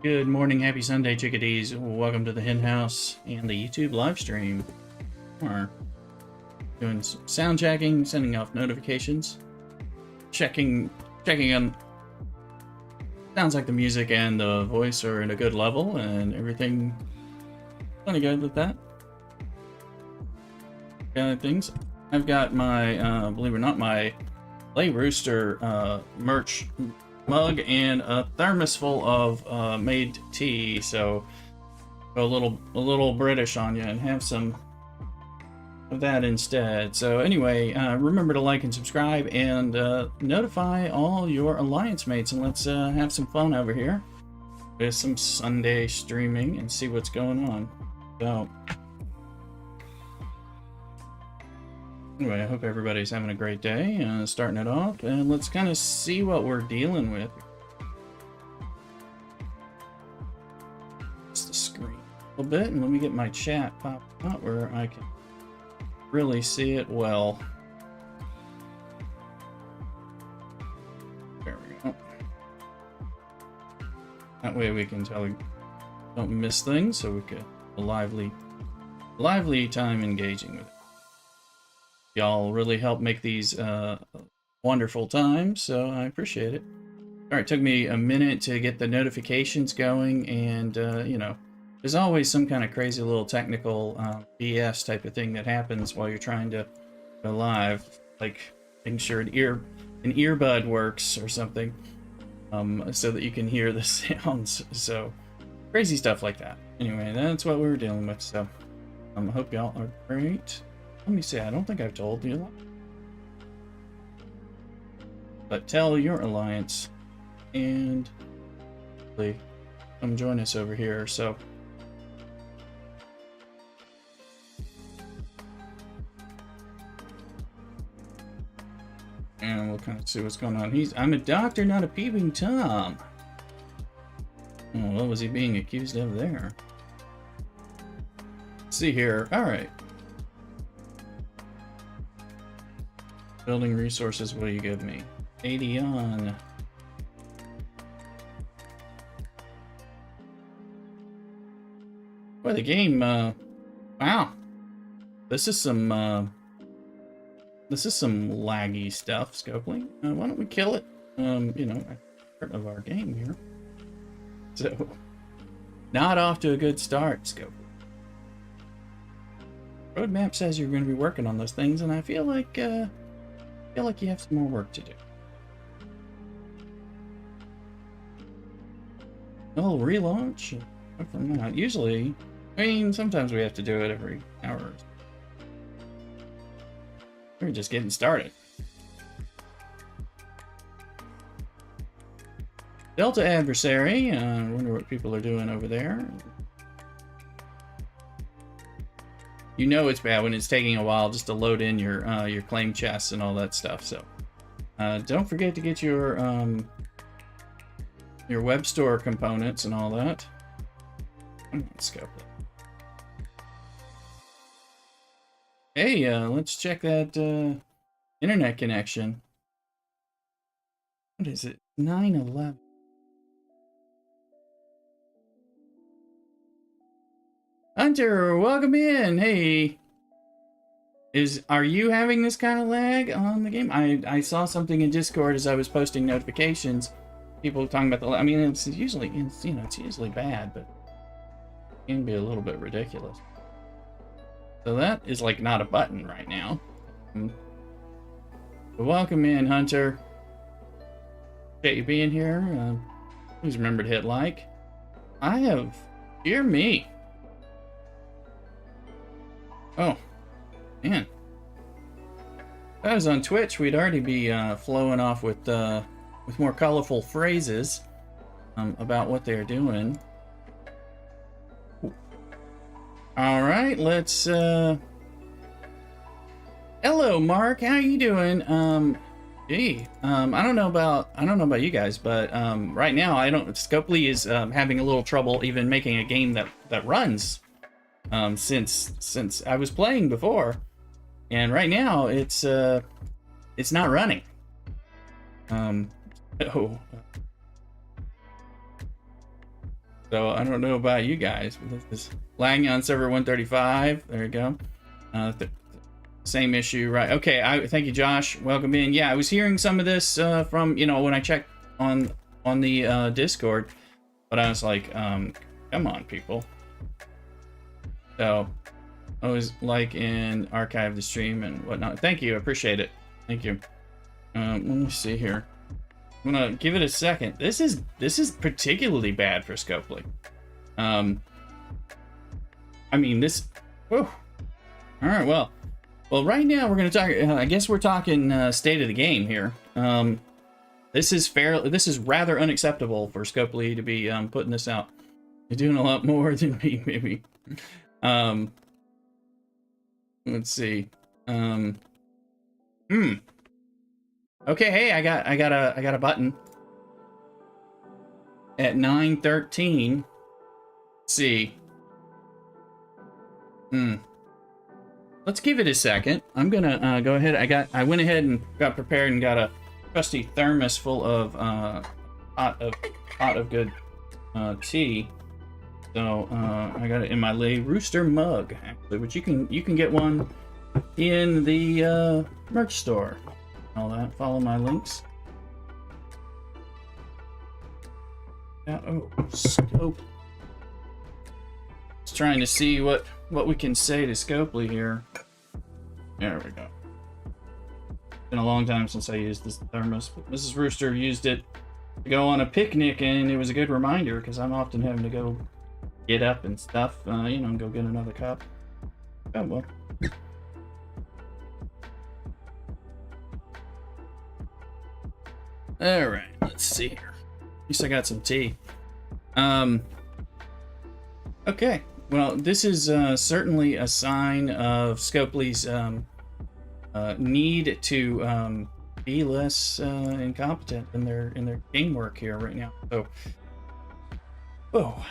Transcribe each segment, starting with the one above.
Good morning, happy Sunday, chickadees. Welcome to the hen house and the YouTube live stream. We're doing some sound checking, sending off notifications, checking on. Sounds like the music and the voice are in a good level, and everything plenty good with that. Things. I've got my, believe it or not, my Lay Rooster merch mug and a thermos full of made tea, so go a little British on you and have some of that instead. So anyway, remember to like and subscribe and notify all your alliance mates, and let's have some fun over here with some Sunday streaming and see what's going on. So anyway, I hope everybody's having a great day, starting it off, and let's kind of see what we're dealing with. Just the screen a little bit, and let me get my chat popped out where I can really see it well. There we go. That way we can tell we don't miss things, so we get a lively time engaging with it. Y'all really help make these wonderful times, so I appreciate it. All right, took me a minute to get the notifications going, and you know, there's always some kind of crazy little technical BS type of thing that happens while you're trying to go live, like making sure an earbud works or something, so that you can hear the sounds. So crazy stuff like that. Anyway, that's what we were dealing with. So I hope y'all are great. Let me see, I don't think I've told you. But tell your alliance and come join us over here. So and we'll kind of see what's going on. I'm a doctor, not a peeping Tom. Oh, what was he being accused of there? Let's see here. All right. Building resources, what do you give me? 80 on. Boy, the game, wow. This is some laggy stuff, Scopely. Why don't we kill it? You know, part of our game here. So, not off to a good start, Scopely. Roadmap says you're going to be working on those things, and I feel like you have some more work to do. Oh, relaunch? From that. Usually, I mean, sometimes we have to do it every hour. We're just getting started. Delta adversary. I wonder what people are doing over there. You know it's bad when it's taking a while just to load in your claim chests and all that stuff. So don't forget to get your web store components and all that. Let's go. Hey, let's check that internet connection. What is it? 911. Hunter, welcome in. Hey, are you having this kind of lag on the game? I saw something in Discord as I was posting notifications. People talking about I mean, it's usually bad, but it can be a little bit ridiculous. So that is like not a button right now. But welcome in, Hunter. Appreciate you being here. Please remember to hit like. I have, dear me. Oh, man. If I was on Twitch, we'd already be flowing off with more colorful phrases about what they're doing. All right, let's. Hello, Mark. How you doing? I don't know about you guys, but right now Scopely is having a little trouble even making a game that runs. Since I was playing before, and right now it's not running. So I don't know about you guys, but this is lagging on server 135. There you go. Same issue, right? Okay, thank you, Josh. Welcome in. Yeah, I was hearing some of this from, you know, when I checked on the Discord, but I was like, come on, people. So I was like in archive the stream and whatnot. Thank you, I appreciate it. Thank you. Let me see here. I'm gonna give it a second. This is particularly bad for Scopely. I mean this. Whew. All right, well, right now we're gonna talk. I guess we're talking state of the game here. This is rather unacceptable for Scopely to be putting this out. You're doing a lot more than me, maybe. Let's see. Okay, hey, I got a button at 9:13. Let's see. Let's give it a second. I'm gonna go ahead. I went ahead and got prepared and got a trusty thermos full of pot of good tea. So I got it in my Le Rooster mug, actually, which you can get one in the merch store. All that. Follow my links. Yeah, oh, scope. Just trying to see what we can say to Scopely here. There we go. Been a long time since I used this thermos, but Mrs. Rooster used it to go on a picnic, and it was a good reminder because I'm often having to go get up and stuff, you know, and go get another cup. Oh well. All right, let's see here. At least I got some tea. Okay, well, this is certainly a sign of Scopely's need to be less incompetent in their game work here right now. So, oh,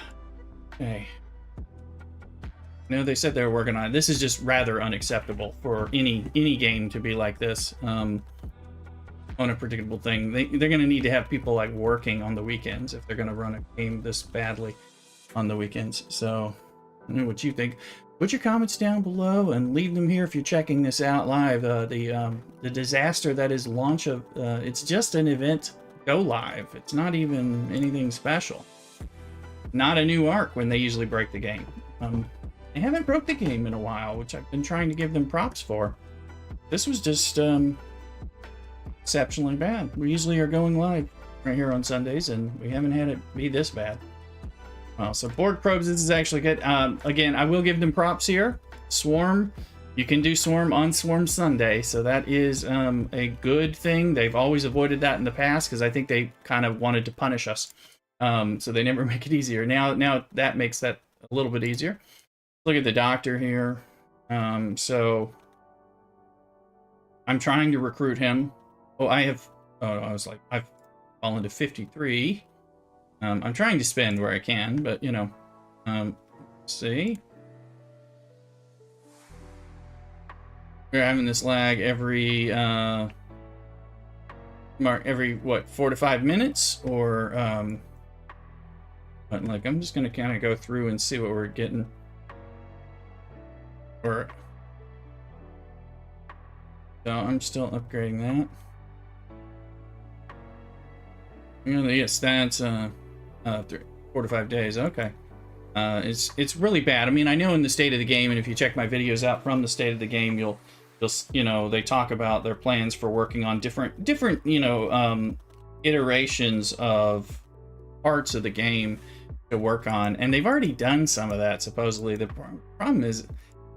okay. No, they said they were working on it. This is just rather unacceptable for any game to be like this. On a predictable thing. They're going to need to have people like working on the weekends if they're going to run a game this badly on the weekends. So I don't know what you think. Put your comments down below and leave them here if you're checking this out live. The disaster that is launch of it's just an event go live. It's not even anything special. Not a new arc when they usually break the game. They haven't broke the game in a while, which I've been trying to give them props for. This was just exceptionally bad. We usually are going live right here on Sundays, and we haven't had it be this bad. Well, so board probes, this is actually good. Again, I will give them props here. Swarm, you can do Swarm on Swarm Sunday, so that is a good thing. They've always avoided that in the past because I think they kind of wanted to punish us. So they never make it easier. Now that makes that a little bit easier. Look at the doctor here. So I'm trying to recruit him. Oh, I was like, I've fallen to 53. I'm trying to spend where I can, but you know, let's see. We're having this lag every what, 4 to 5 minutes, or but like I'm just gonna kind of go through and see what we're getting. Or so I'm still upgrading that. You know, yes, that's 4 to 5 days. Okay, it's really bad. I mean, I know in the state of the game, and if you check my videos out from the state of the game, you'll you know, they talk about their plans for working on different you know iterations of parts of the game to work on, and they've already done some of that supposedly. The problem is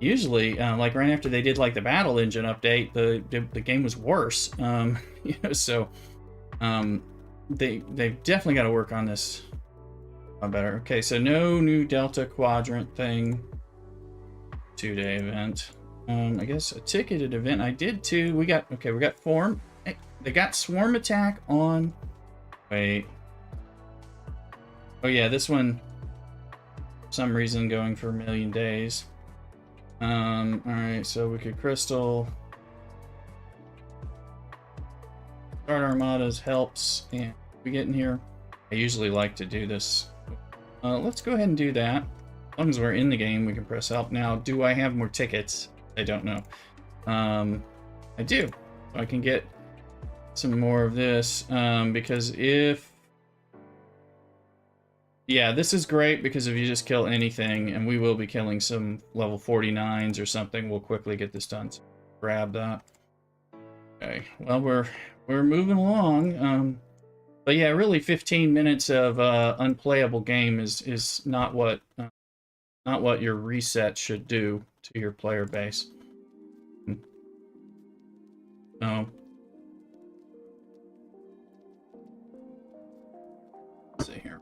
usually like right after they did like the battle engine update, the game was worse. You know, so they've definitely got to work on this better. Okay, so no new Delta Quadrant thing. 2-day event. I guess a ticketed event. I did too. We got Swarm. They got Swarm attack on. Wait. Oh yeah, this one for some reason going for 1,000,000 days. Alright, so we could crystal. Start armadas helps, and we get in here. I usually like to do this let's go ahead and do that. As long as we're in the game, we can press help. Now, do I have more tickets? I don't know. I do. I can get some more of this, because if... Yeah, this is great because if you just kill anything, and we will be killing some level 49s or something, we'll quickly get this done. So grab that. Okay, well, we're moving along. But yeah, really 15 minutes of unplayable game is not what your reset should do to your player base. Oh. Let's see here.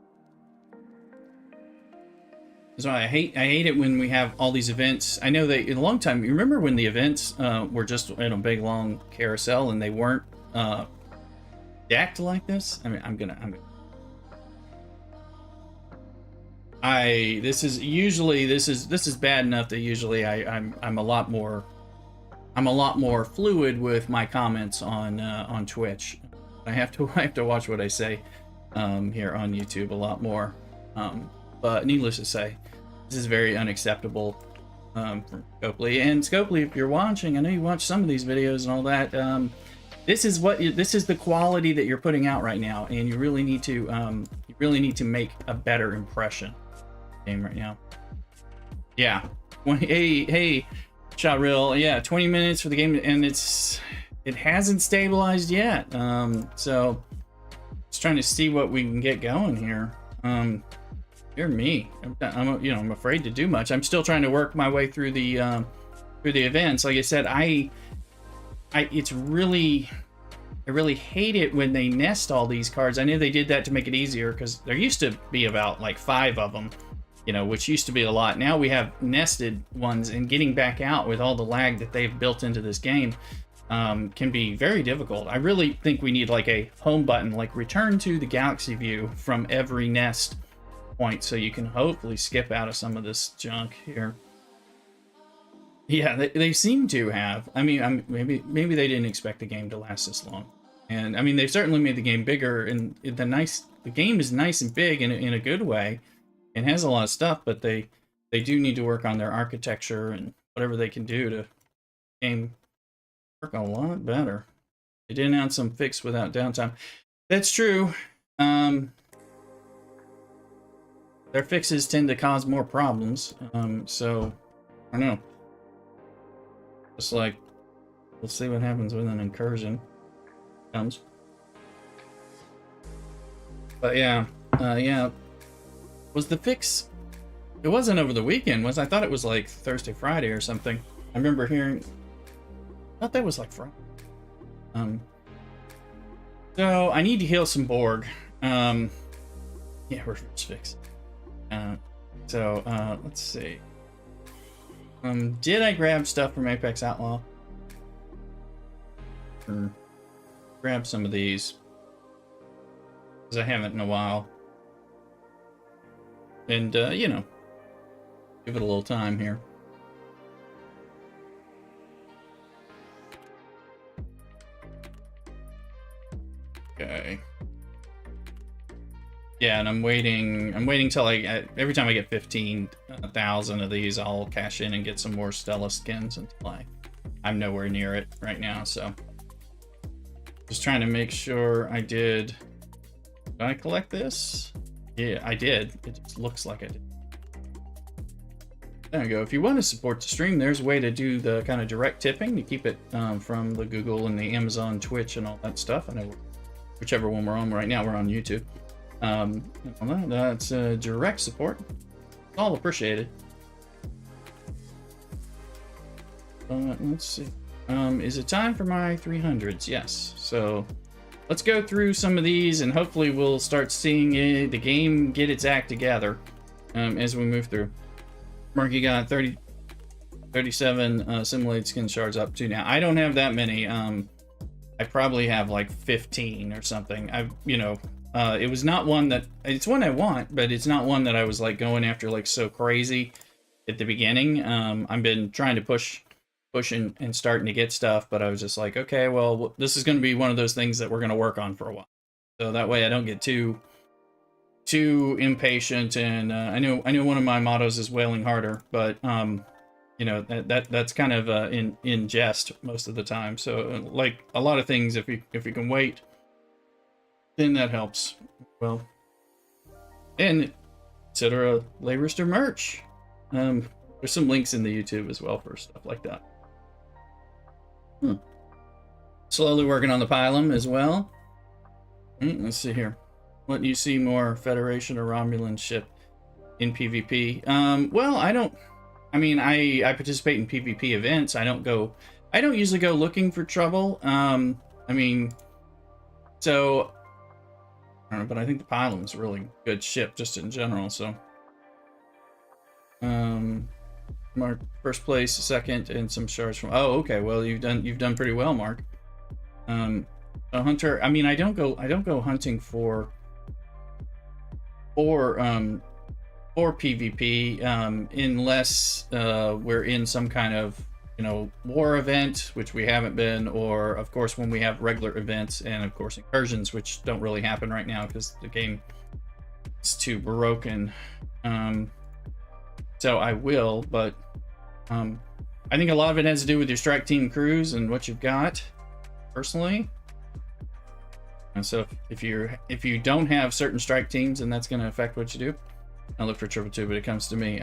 So I hate it when we have all these events. I know that in a long time, you remember when the events were just in a big long carousel and they weren't stacked like this? I mean, this is bad enough that usually I'm a lot more fluid with my comments on Twitch. I have to watch what I say here on YouTube a lot more. But needless to say, this is very unacceptable from Scopely. And Scopely, if you're watching, I know you watch some of these videos and all that. This is the quality that you're putting out right now, and you really need to make a better impression game right now. Yeah. Hey, Shatril. Yeah, 20 minutes for the game, and it hasn't stabilized yet. So just trying to see what we can get going here. You're me. I'm afraid to do much. I'm still trying to work my way through the events. Like I said, I really hate it when they nest all these cards. I knew they did that to make it easier because there used to be about like 5 of them, which used to be a lot. Now we have nested ones, and getting back out with all the lag that they've built into this game can be very difficult. I really think we need like a home button, like return to the galaxy view from every nest point, so you can hopefully skip out of some of this junk here. Yeah, they seem to have. I mean, maybe they didn't expect the game to last this long. And I mean, they've certainly made the game bigger, and the game is nice and big in a good way. It has a lot of stuff, but they do need to work on their architecture and whatever they can do to game work a lot better. They did announce some fix without downtime. That's true. Their fixes tend to cause more problems. So I don't know. Just like, we'll see what happens when an incursion comes. But yeah, was the fix? It wasn't over the weekend, was? I thought it was like Thursday, Friday, or something. I remember hearing. I thought that was like Friday. So I need to heal some Borg. Yeah, reverse fix. Let's see. Did I grab stuff from Apex Outlaw? Or grab some of these, because I haven't in a while. And, give it a little time here. Okay. Yeah, and I'm waiting till every time I get 15,000 of these, I'll cash in and get some more Stella skins until I'm nowhere near it right now, so. Just trying to make sure I did. Did I collect this? Yeah, I did. It just looks like I did. There we go. If you want to support the stream, there's a way to do the kind of direct tipping to keep it from the Google and the Amazon, Twitch, and all that stuff. I know whichever one we're on right now, we're on YouTube. That's direct support. All appreciated. Let's see. Is it time for my 300s? Yes. So let's go through some of these, and hopefully we'll start seeing the game get its act together as we move through. Mark, you got 37 simulated skin shards up to now. I don't have that many. I probably have like 15 or something. It was not one that, it's one I want, but it's not one that I was like going after like so crazy at the beginning. I've been trying to push and starting to get stuff, but I was just like, okay, well, this is going to be one of those things that we're going to work on for a while. So that way I don't get too too impatient, and I know one of my mottos is wailing harder, but you know, that's kind of in jest most of the time. So like a lot of things, if you can wait, then that helps. Well, and consider a Laybrister merch. There's some links in the YouTube as well for stuff like that. Slowly working on the Pylum as well. Let's see here. What do you see more, Federation or Romulan ship in PvP? Well, I mean, I participate in PvP events. I don't usually go looking for trouble. I mean, so I don't know, but I think the Pylum is a really good ship just in general. So, Mark, first place, second, and some shards from. Oh, okay. Well, you've done pretty well, Mark. A hunter. I mean, I don't go hunting for PvP unless we're in some kind of, you know, war event, which we haven't been, or of course when we have regular events, and of course incursions, which don't really happen right now because the game is too broken. So I will, but I think a lot of it has to do with your strike team crews and what you've got personally. And so if you don't have certain strike teams, then that's going to affect what you do. I'll look for trouble too, but it comes to me.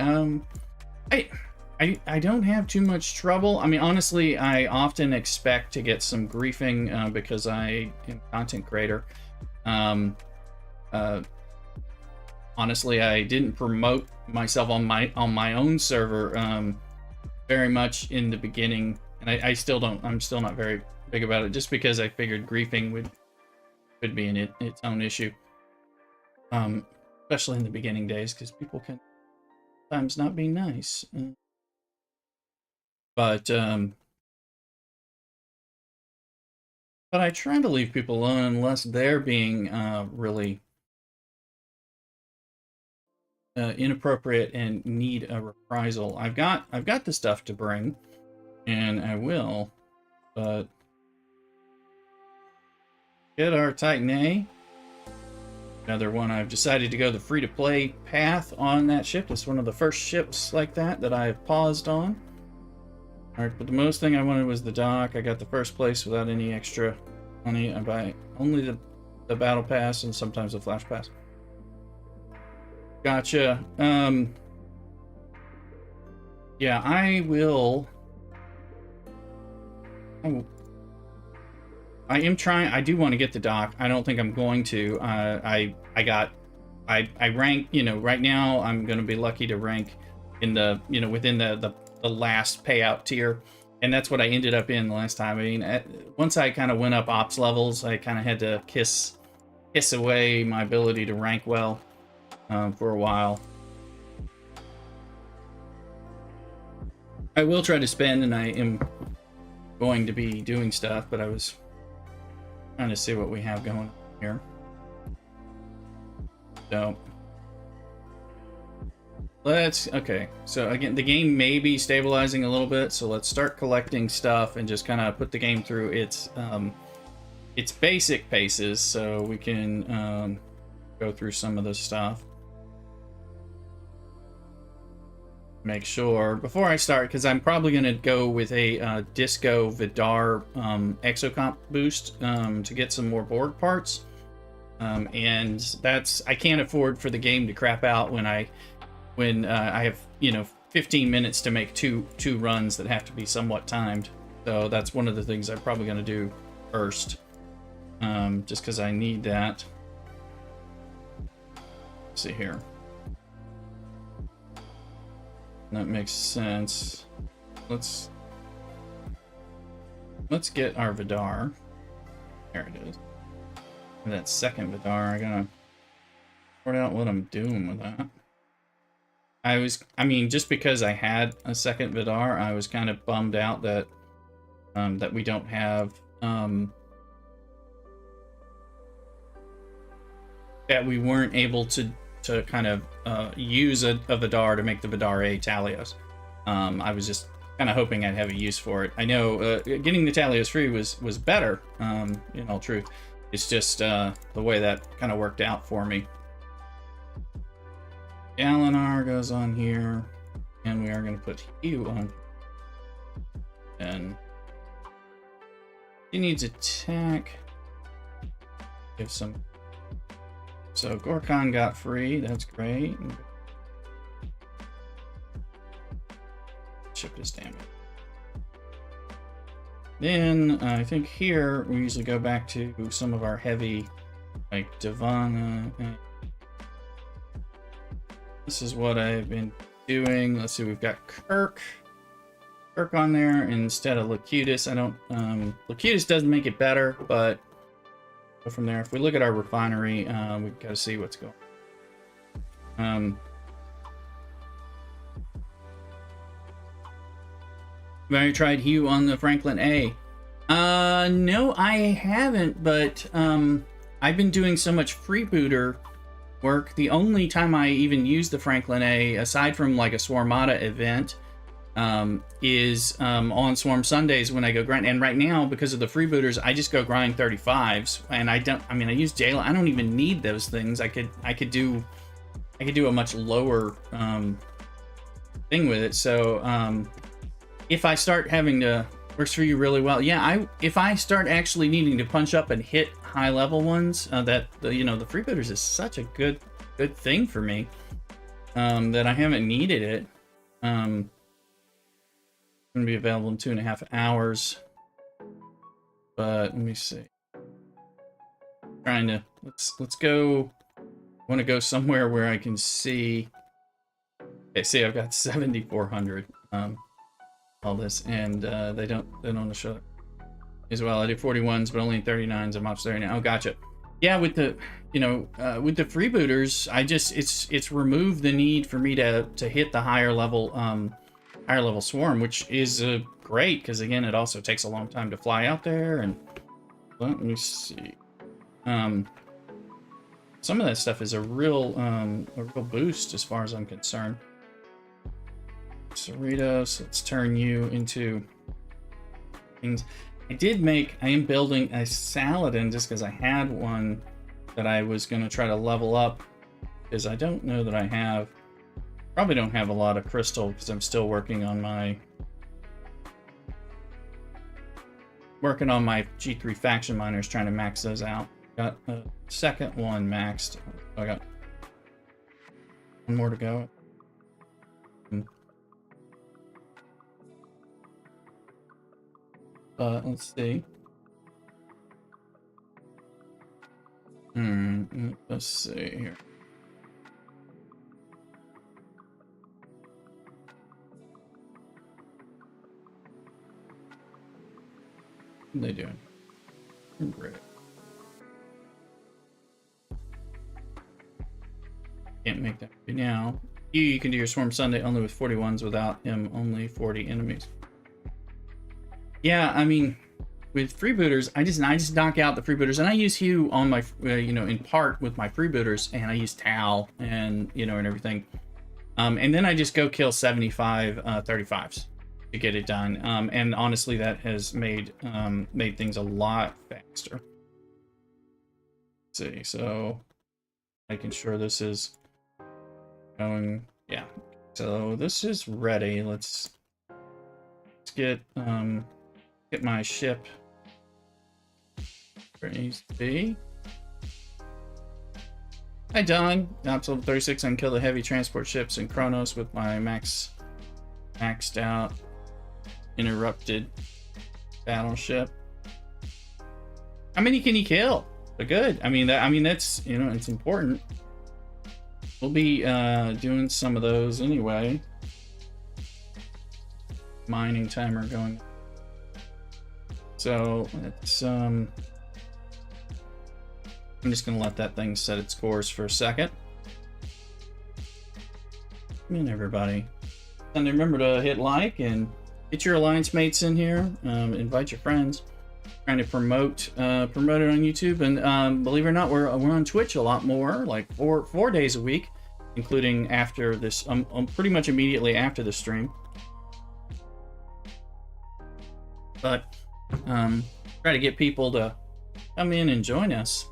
I don't have too much trouble. I mean, honestly, I often expect to get some griefing because I am a content creator. Honestly, I didn't promote myself on my own server very much in the beginning, and I still don't. I'm still not very big about it, just because I figured griefing could be its own issue. Especially in the beginning days, because people can sometimes not be nice. But I try to leave people alone unless they're being really inappropriate and need a reprisal. I've got the stuff to bring, and I will, but get our Titan A. Another one. I've decided to go the free-to-play path on that ship. It's one of the first ships like that I've paused on. Alright, but the most thing I wanted was the dock. I got the first place without any extra money. I buy only the battle pass and sometimes the flash pass. Gotcha. Yeah, I will. I am trying. I do want to get the dock. I don't think I'm going to. I rank. You know, right now I'm going to be lucky to rank in the, you know, within the last payout tier, and that's what I ended up in the last time. I mean, once I kind of went up ops levels, I kind of had to kiss away my ability to rank well for a while. I will try to spend, and I am going to be doing stuff, but I was trying to see what we have going on here. So okay, so again, the game may be stabilizing a little bit, so let's start collecting stuff and just kind of put the game through its basic paces so we can go through some of this stuff. Make sure before I start, because I'm probably going to go with a Disco Vidar Exocomp boost to get some more Borg parts, and that's, I can't afford for the game to crap out when I have, you know, 15 minutes to make two runs that have to be somewhat timed. So that's one of the things I'm probably going to do first, just because I need that. Let's see here. That makes sense. Let's get our Vidar. There it is. And that second Vidar, I gotta sort out what I'm doing with that. I mean, just because I had a second Vidar, I was kind of bummed out that that we don't have that we weren't able to kind of use a Vidar to make the Vidar A Talios. I was just kind of hoping I'd have a use for it. I know getting the Talios free was better, in all truth. It's just the way that kind of worked out for me. Galinar goes on here, and we are going to put Hugh on. And he needs attack. Give some. So Gorkon got free. That's great. Shift his damage. Then I think here we usually go back to some of our heavy, like Divana. This is what I've been doing. Let's see, we've got Kirk on there instead of Locutus. I don't, Locutus doesn't make it better, but go from there. If we look at our refinery, we've got to see what's going on. Have you tried Hue on the Franklin A? No, I haven't, but I've been doing so much freebooter work. The only time I even use the Franklin A, aside from like a Swarmata event, is on Swarm Sundays when I go grind. And right now, because of the freebooters, I just go grind 35s, and I use Jayla. I don't even need those things. I could do a much lower thing with it. So if I start having to, works for you really well. Yeah, if I start actually needing to punch up and hit high level ones, the freebooters is such a good thing for me, that I haven't needed it. Going to be available in 2.5 hours. But let me see. Trying to let's go. I want to go somewhere where I can see. Okay, see, I've got 7,400. All this, and they don't show it as well. I do 41s, but only 39s. I'm off 39. Oh, gotcha. Yeah, with the with the freebooters, it's removed the need for me to hit the higher level swarm, which is great, because again, it also takes a long time to fly out there. And let me see, some of that stuff is a real boost as far as I'm concerned. Cerritos, let's turn you into things. I am building a Saladin just because I had one that I was going to try to level up, because I don't know that I have, probably don't have a lot of crystal, because I'm still working on my G3 faction miners, trying to max those out. Got a second one maxed. I got one more to go. Let's see. Let's see here. What are they doing? Great. Can't make that right now. You can do your Swarm Sunday only with 41s, without him only 40 enemies. Yeah, I mean, with freebooters, I just knock out the freebooters, and I use Hue on my, in part with my freebooters, and I use Tal and and everything, and then I just go kill 75 35s to get it done. And honestly, that has made things a lot faster. Let's see, so making sure this is going. Yeah, so this is ready. Let's get my ship where it needs to be. Hi Don, Absolute 36. I can kill the heavy transport ships in Kronos with my maxed out interrupted battleship. How many can you kill? But good. I mean that's it's important. We'll be doing some of those anyway. Mining timer going. So it's I'm just gonna let that thing set its course for a second. Come in, everybody, and remember to hit like and get your alliance mates in here. Invite your friends. Trying to promote it on YouTube, and believe it or not, we're on Twitch a lot more, like four days a week, including after this, pretty much immediately after the stream. But try to get people to come in and join us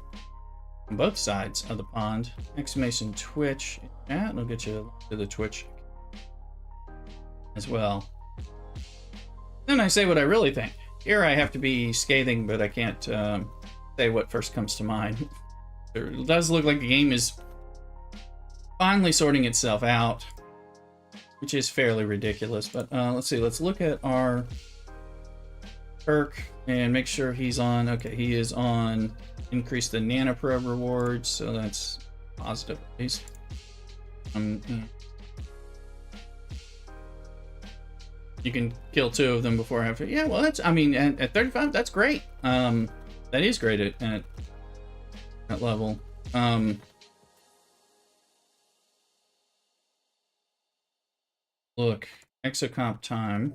on both sides of the pond. Exclamation Twitch. chat, and I'll get you to the Twitch as well. Then I say what I really think. Here I have to be scathing, but I can't say what first comes to mind. It does look like the game is finally sorting itself out, which is fairly ridiculous. But let's see. Let's look at our perk and make sure he's on. Okay, he is on. Increase the nanoprobe rewards, so that's positive at least. You can kill 2 of them before after. Yeah, well, that's, I mean, at 35, that's great. That is great at that level. Look, exocomp time.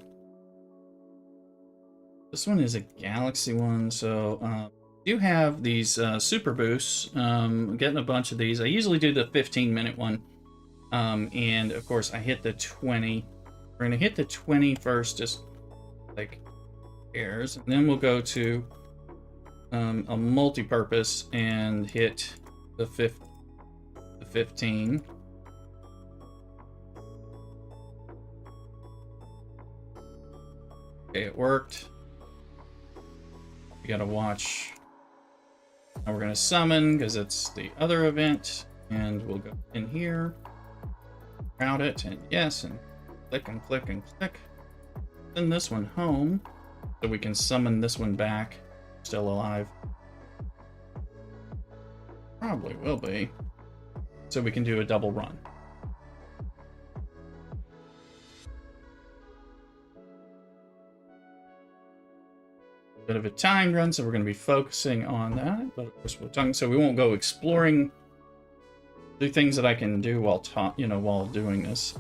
This one is a galaxy one, so do have these super boosts. I'm getting a bunch of these. I usually do the 15-minute one, and of course I hit the 20. We're gonna hit the 20 first, just like pairs, and then we'll go to a multi-purpose and hit the 15. Okay, it worked. We gotta watch. Now we're gonna summon because it's the other event, and we'll go in here, route it, and yes, and click and click and click. Send this one home so we can summon this one back. Still alive. Probably will be. So we can do a double run. Bit of a timed run, so we're going to be focusing on that. But of course, we're talking, so we won't go exploring. Do things that I can do while while doing this.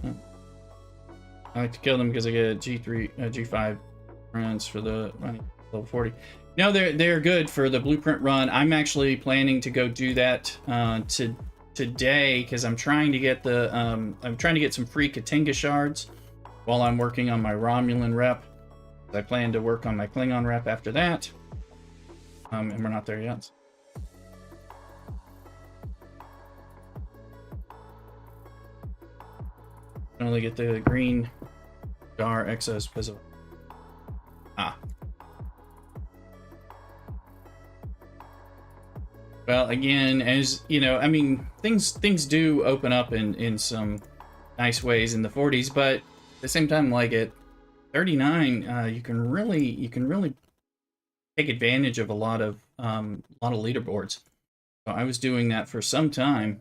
I like to kill them because I get G3, G5 runs for the level 40. No, they're good for the blueprint run. I'm actually planning to go do that today because I'm trying to get some free Katinga shards while I'm working on my Romulan rep. I plan to work on my Klingon rep after that, and we're not there yet. I only get the green Dar Exos Pizzo. Well, again, as you know, I mean, things do open up in some nice ways in the 40s, but at the same time, like at 39, you can really take advantage of a lot of leaderboards. So I was doing that for some time.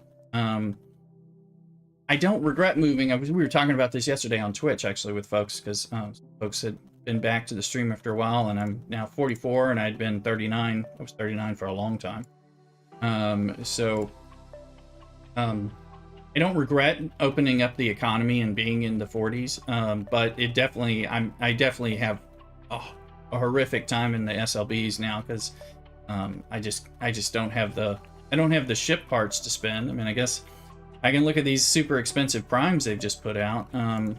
I don't regret moving. We were talking about this yesterday on Twitch, actually, with folks, because folks had been back to the stream after a while, and I'm now 44, and I'd been 39. I was 39 for a long time. I don't regret opening up the economy and being in the 40s, but it definitely, I definitely have a horrific time in the SLBs now because I just don't have the ship parts to spend. I mean, I guess I can look at these super expensive primes they've just put out, and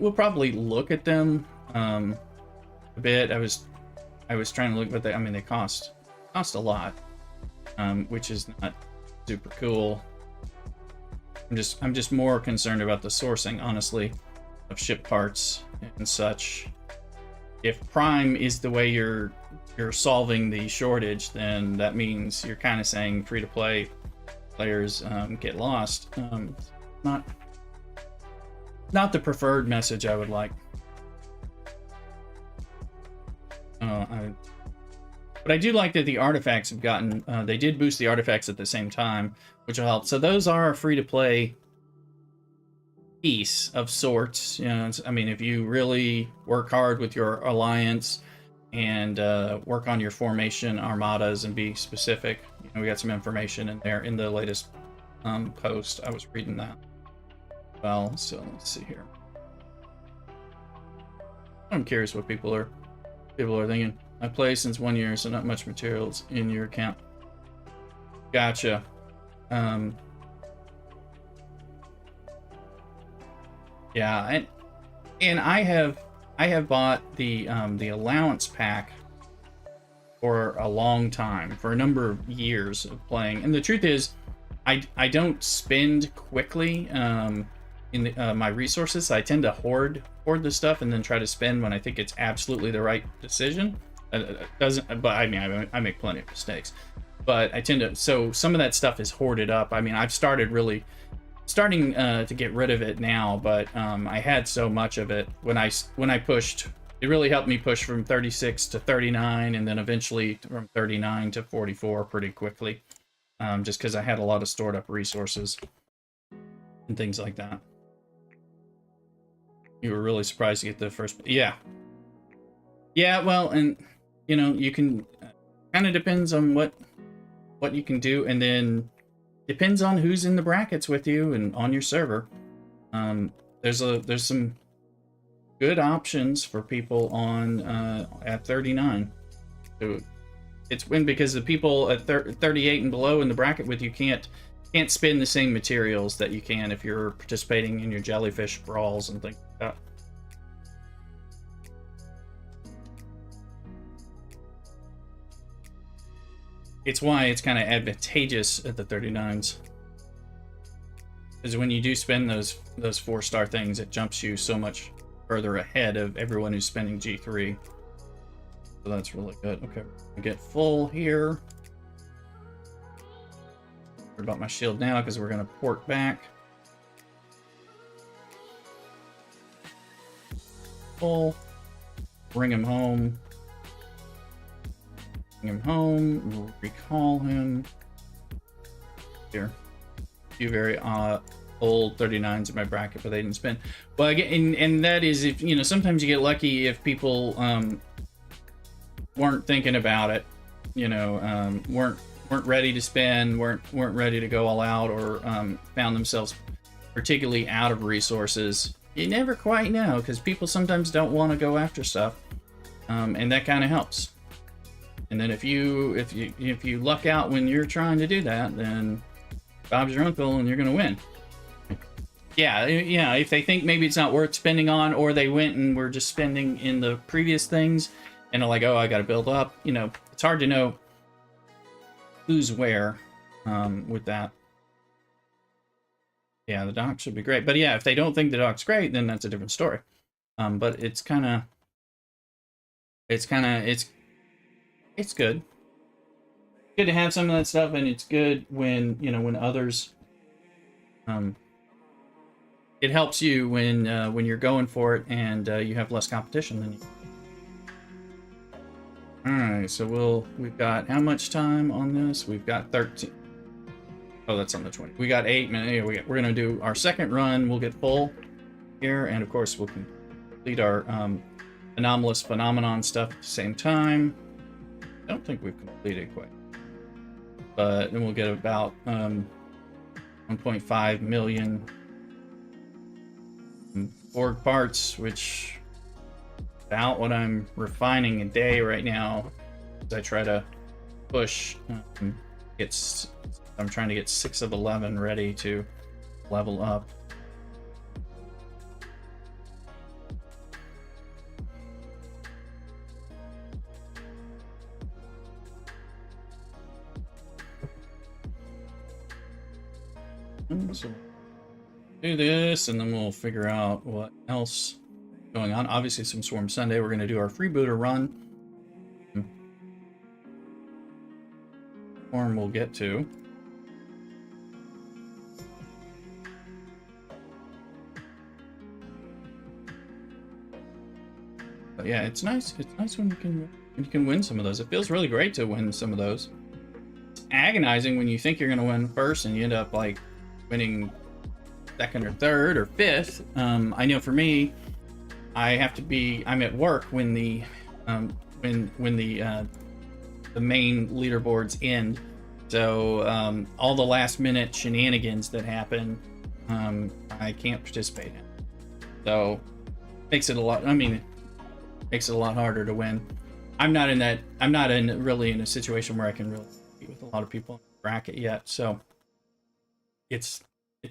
we'll probably look at them a bit. I was trying to look, but I mean, they cost a lot, which is not super cool. I'm just more concerned about the sourcing, honestly, of ship parts and such. If Prime is the way you're solving the shortage, then that means you're kind of saying free-to-play players get lost. Not the preferred message I would like. But I do like that the artifacts have gotten, they did boost the artifacts at the same time, which will help. So those are a free-to-play piece of sorts. You know, I mean, if you really work hard with your alliance and work on your formation armadas and be specific, you know, we got some information in there in the latest post. I was reading that. Well, so let's see here. I'm curious what people are thinking. I play since 1 year, so not much materials in your account. Gotcha. Yeah, and I have bought the allowance pack for a long time, for a number of years of playing. And the truth is, I don't spend quickly in my resources. I tend to hoard the stuff and then try to spend when I think it's absolutely the right decision. Doesn't, but I mean, I make plenty of mistakes, but I tend to. So some of that stuff is hoarded up. I mean, I've starting to get rid of it now, but I had so much of it when I pushed. It really helped me push from 36 to 39, and then eventually from 39 to 44 pretty quickly, just because I had a lot of stored up resources and things like that. You were really surprised to get the first. Yeah. Well, and you know, you can kind of depends on what you can do, and then depends on who's in the brackets with you and on your server. There's some good options for people on at 39. So it's when, because the people at 38 and below in the bracket with you can't spin the same materials that you can if you're participating in your jellyfish brawls and things like that. It's why it's kind of advantageous at the 39s. Because when you do spend those 4-star things, it jumps you so much further ahead of everyone who's spending G3. So that's really good. Okay, we get full here. Worry about my shield now because we're going to port back. Full. Bring him home. Bring him home. We'll recall him. Here. A few very old 39s in my bracket, but they didn't spin. Well, again, and that is, if you know, sometimes you get lucky if people weren't thinking about it, you know, weren't ready to spend, weren't ready to go all out, or found themselves particularly out of resources. You never quite know, because people sometimes don't want to go after stuff, and that kind of helps. And then if you luck out when you're trying to do that, then Bob's your uncle and you're gonna win. Yeah, if they think maybe it's not worth spending on, or they went and were just spending in the previous things and are like, oh, I gotta build up, you know, it's hard to know who's where with that. Yeah, the doc should be great. But yeah, if they don't think the doc's great, then that's a different story. But it's good. Good to have some of that stuff, and it's good when, you know, when others it helps you when you're going for it and you have less competition than you. All right, so we've got how much time on this? We've got 13. Oh, that's on the 20. We got 8 minutes. We're gonna do our second run. We'll get full here, and of course we'll complete our anomalous phenomenon stuff at the same time. I don't think we've completed quite, but then we'll get about 1.5 million Borg parts, which about what I'm refining a day right now, as I try to push. I'm trying to get 6 of 11 ready to level up. So do this, and then we'll figure out what else is going on. Obviously, some Swarm Sunday. We're going to do our freebooter run. Swarm we'll get to. But yeah, it's nice. It's nice when you can win some of those. It feels really great to win some of those. It's agonizing when you think you're going to win first and you end up like winning second or third or fifth. I know for me, I'm at work when the main leaderboards end. So all the last minute shenanigans that happen, I can't participate in. So makes it a lot harder to win. I'm not really in a situation where I can really compete with a lot of people in the bracket yet. So it's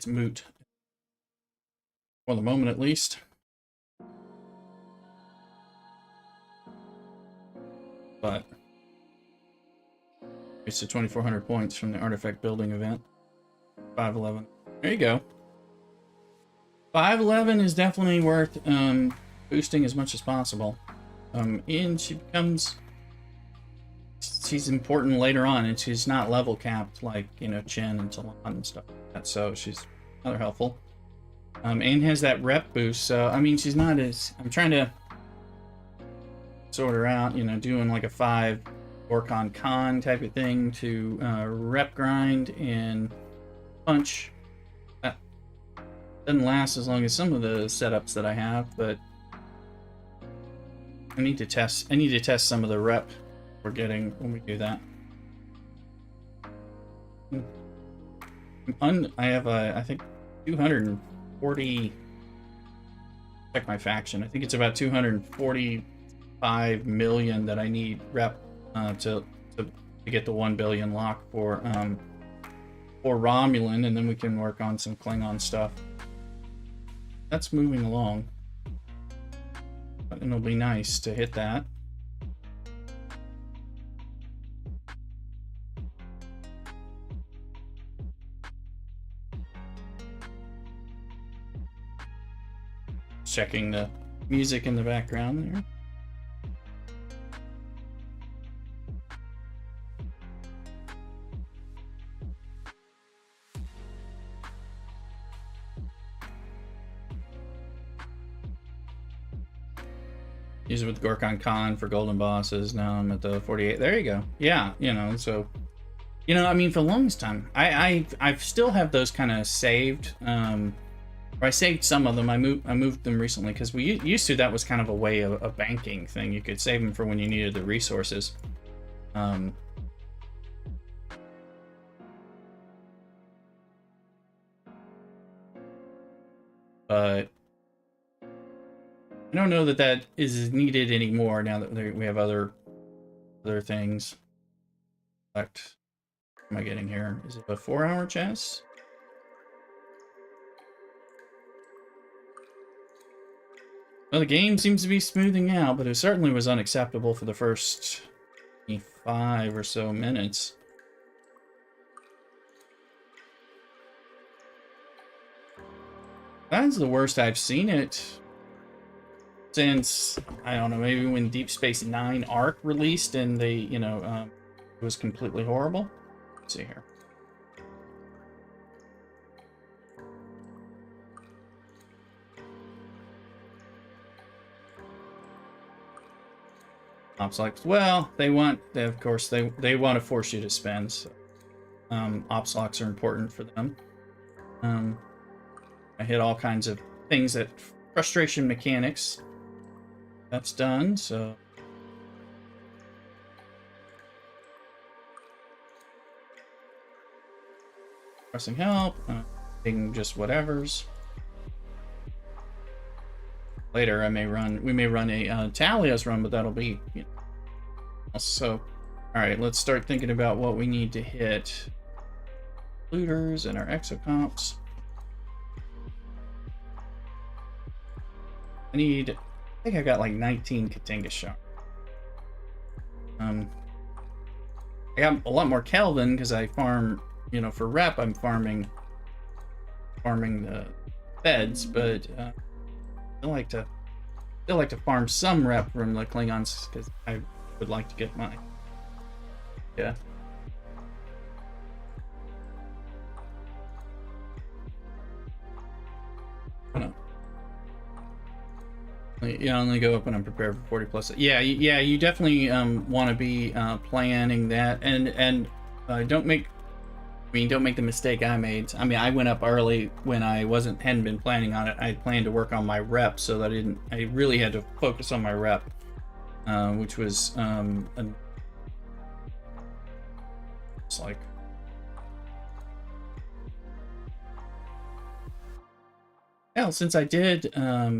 moot for the moment, at least. But it's the 2,400 points from the artifact building event. 511. There you go. 511 is definitely worth boosting as much as possible. And she becomes... She's important later on, and she's not level capped like, you know, Chen and Talon and stuff like that, so she's rather helpful. And has that rep boost, so, I mean, she's not as... I'm trying to sort her out, you know, doing like a 5 work on con type of thing to rep grind and punch. That doesn't last as long as some of the setups that I have, but I need to test some of the rep we're getting when we do that. I have I think 240. Check my faction. I think it's about 245 million that I need rep to get the 1 billion lock for Romulan, and then we can work on some Klingon stuff. That's moving along, but it'll be nice to hit that. Checking the music in the background there. Use it with Gorkon Khan for golden bosses. Now I'm at the 48. There you go. Yeah, you know, so, you know, I mean, for the longest time, I still have those kind of saved. Or I saved some of them. I moved them recently because we used to. That was kind of a way of a banking thing. You could save them for when you needed the resources. But I don't know that that is needed anymore now that we have other things. What am I getting here? Is it a 4-hour chess? Well, the game seems to be smoothing out, but it certainly was unacceptable for the first 5 or so minutes. That's the worst I've seen it since, I don't know, maybe when Deep Space Nine Arc released and they, you know, it was completely horrible. Let's see here. Ops locks, well, of course, they want to force you to spend. So, ops locks are important for them. I hit all kinds of things that frustration mechanics. That's done, so. Pressing help, being just whatevers. Later, we may run a Talia's run, but that'll be, you know. So, all right, let's start thinking about what we need to hit. Looters and our exocomps. I think I got like 19 Katinga shot. I got a lot more Kelvin because I farm, you know, for rep. I'm farming the beds, but I like to farm some rep from the Klingons because I would like to get my yeah. Yeah, only go up when I'm prepared for 40 plus. Yeah, you definitely want to be planning that, and don't make the mistake I made. I mean, I went up early when I hadn't been planning on it. I planned to work on my rep, so that I really had to focus on my rep, which was it's like. Well, since I did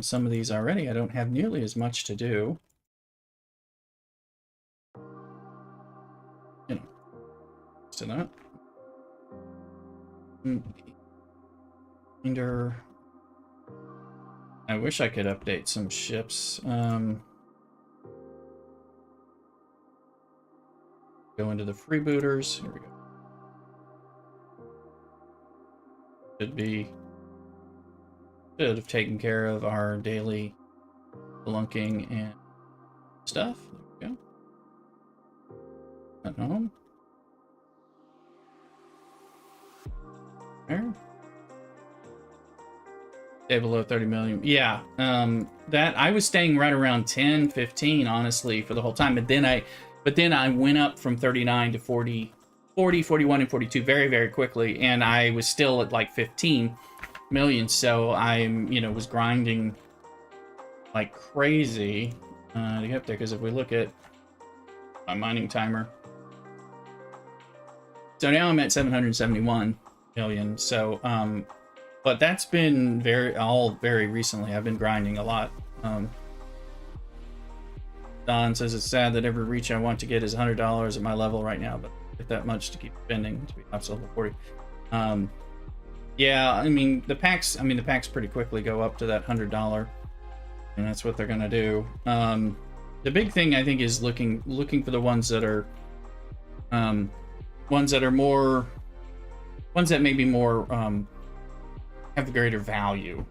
some of these already, I don't have nearly as much to do. You know, to that. I wish I could update some ships. Go into the freebooters. Here we go. should have taken care of our daily spelunking and stuff. There we go. At home. There. Stay below 30 million. Yeah. That I was staying right around 10, 15, honestly, for the whole time. But then I went up from 39 to 40, 41, and 42 very, very quickly. And I was still at like 15 million. So I, was grinding like crazy to get up there. Because if we look at my mining timer, so now I'm at 771 million. So, but that's been very recently. I've been grinding a lot. Don says it's sad that every reach I want to get is $100 at my level right now, but get that much to keep spending to be up to level 40. Yeah, I mean the packs pretty quickly go up to that $100, and that's what they're gonna do. The big thing I think is looking for the ones that are ones that maybe more have greater value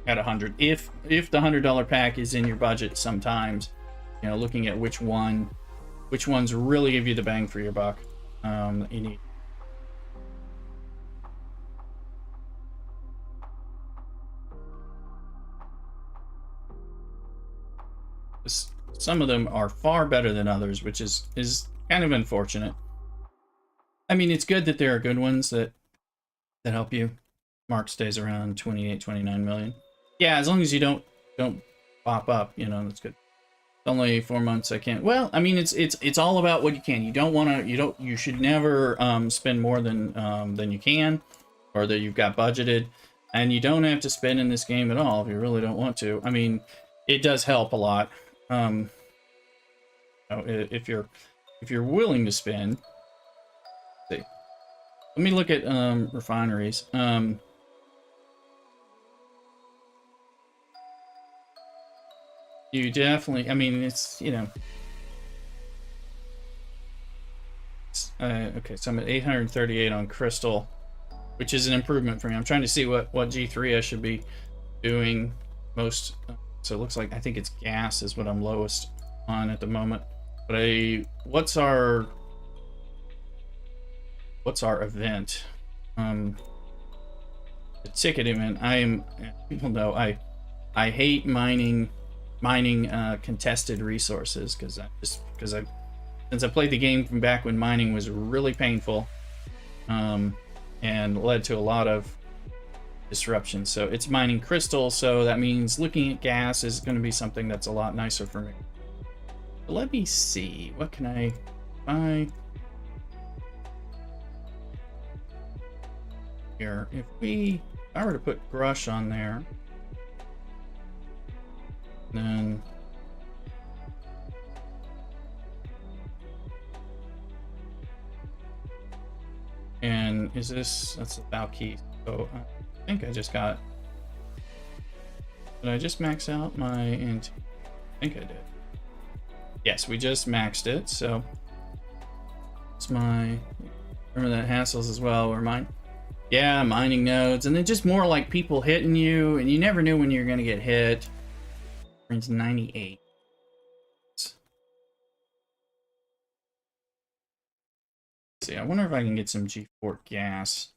at 100. If the $100 pack is in your budget, sometimes looking at which ones really give you the bang for your buck that you need. Some of them are far better than others, which is kind of unfortunate. I mean, it's good that there are good ones that help you. Mark stays around 28, 29 million. Yeah, as long as you don't pop up, that's good. It's only 4 months. I can't. Well, I mean, it's all about what you can. You should never spend more than you can, or that you've got budgeted, and you don't have to spend in this game at all if you really don't want to. I mean, it does help a lot. If you're willing to spend. Let's see. Let me look at refineries. You definitely, I mean, it's, okay, so I'm at 838 on crystal, which is an improvement for me. I'm trying to see what G3 I should be doing most. So it looks like, I think it's gas is what I'm lowest on at the moment. But what's our event? The ticket event. People know I hate mining contested resources because since I played the game from back when mining was really painful and led to a lot of disruption. So it's mining crystal, so that means looking at gas is going to be something that's a lot nicer for me. But let me see, what can I buy here? If I were to put Grush on there, then and that's the Valkyrie. So I think I just got, did I just max out my int? I think I did. Yes, we just maxed it. So it's remember that hassles as well, or mine. Yeah, mining nodes, and then just more like people hitting you, and you never knew when you were going to get hit. It's 98. Let's see, I wonder if I can get some G4 gas.